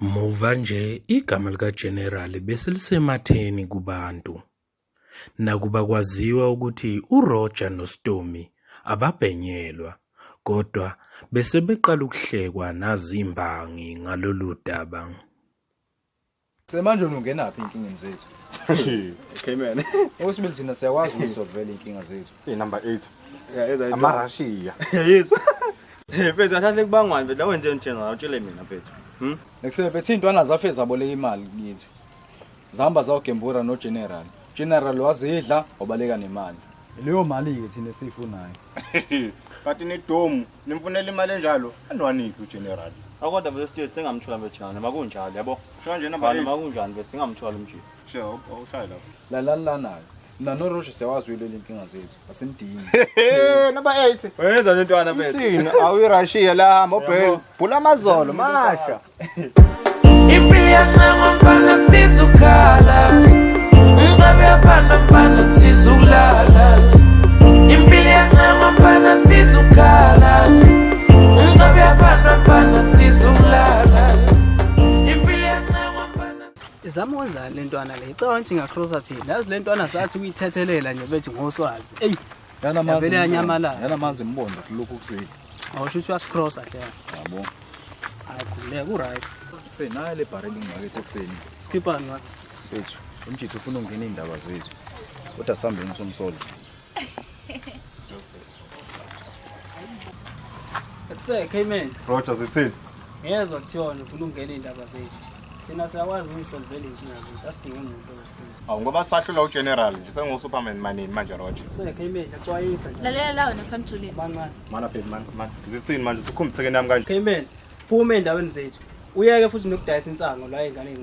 Muva nje igama likaGeneral bese lisematheni kubantu, nakuba kwaziwa ukuthi uRoger noStormy ababhenyelwa, kodwa bese beqala ukuhlekwa nazimbangi ngalolu daba. Semanje ungenaphi inkingeni zethu? Okay man. Okwesibili thina siyakwazi ukusolvela inkinga zethu. Number 8. Yeah, Amarashiya. Yes. Mfethu athathe kubangwani phela wenze njena utshele mina mfethu. Nekusebe bethi intwana zafe zaboleka imali kithi. Zihamba zawugembura noGeneral. General wazidla wabaleka nemali. Leyo mali ke thina siyifunayo. Kanti nidomu nimfunela imali enjalo anwaniphi uGeneral. Akodwa bese singamthola mfethu makunjalo yabo. Kusho nje number 8. Makunjani bese singamthola umjini. Sure, awushaya lapho. Lalana. Na no Roger siyawazwile inkinga zethu. Asimdini. Number 8. Wenza le ntwana mfethu. Thina awuyirashiya la hamba ubhele. Phula amazolo masha. Impilo yancama mfana kusizukhala. Ngcabe yaphanda mfana kusizukulala. Impilo yancama mfana kusizukhala. Ngcabe yaphanda mfana kusizukulala. Impilo yancama mfana izama wenza le ntwana le icaba nthi ngacrossa thina yazi le ntwana sathi uyithethelela nje bethi ngoswazi ey vele yanyamalala Yanamazi imbondo lokhu kusile. awusho ukuthi uyascrossa hle Yabo. hayi khuleka uright Senayo le barrel market ekseni. skipani wathi Bethu, umjithu ufuna ungena indaba zethu. Kodwa sambe ngomsolo. akuseke man Roger zithini? ngezwe kuthiwa ufuna ukungena indaba zethu thina siyakwazi ukuyisolvela inkinga zethu asidinge umuntu osiza Awu ngoba sahlula uGeneral nje senguSuperman manini manje Roger. akuseke man yaxwayisa nje Lalela lawo nefamthulile. bancane Mana baby man. Zithini manje ukhumbithekeni yami kanje? okay man phuma endaweni zethu uyeke futhi nokudayisa insango la ingane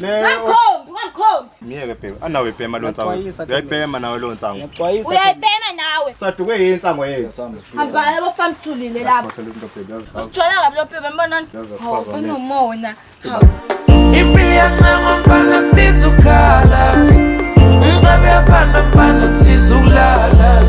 Ungamkhombi. Miyeke baby. Anawe ibhema lonsango. Yaxwayisa, Uyayibhema nawe lonsango. yaxwayisa Uyayibhema nawe. Saduke yinsango yethu. Siyasamba. Hamba yabo famthulile lapha. Bakhala into baby. Usithola ngabe lo bhebe mbona? Hawu unomona. Hawu. impilo yancama mfana kusizukhala. Ngcabe yaphanda mfana kusizukulala.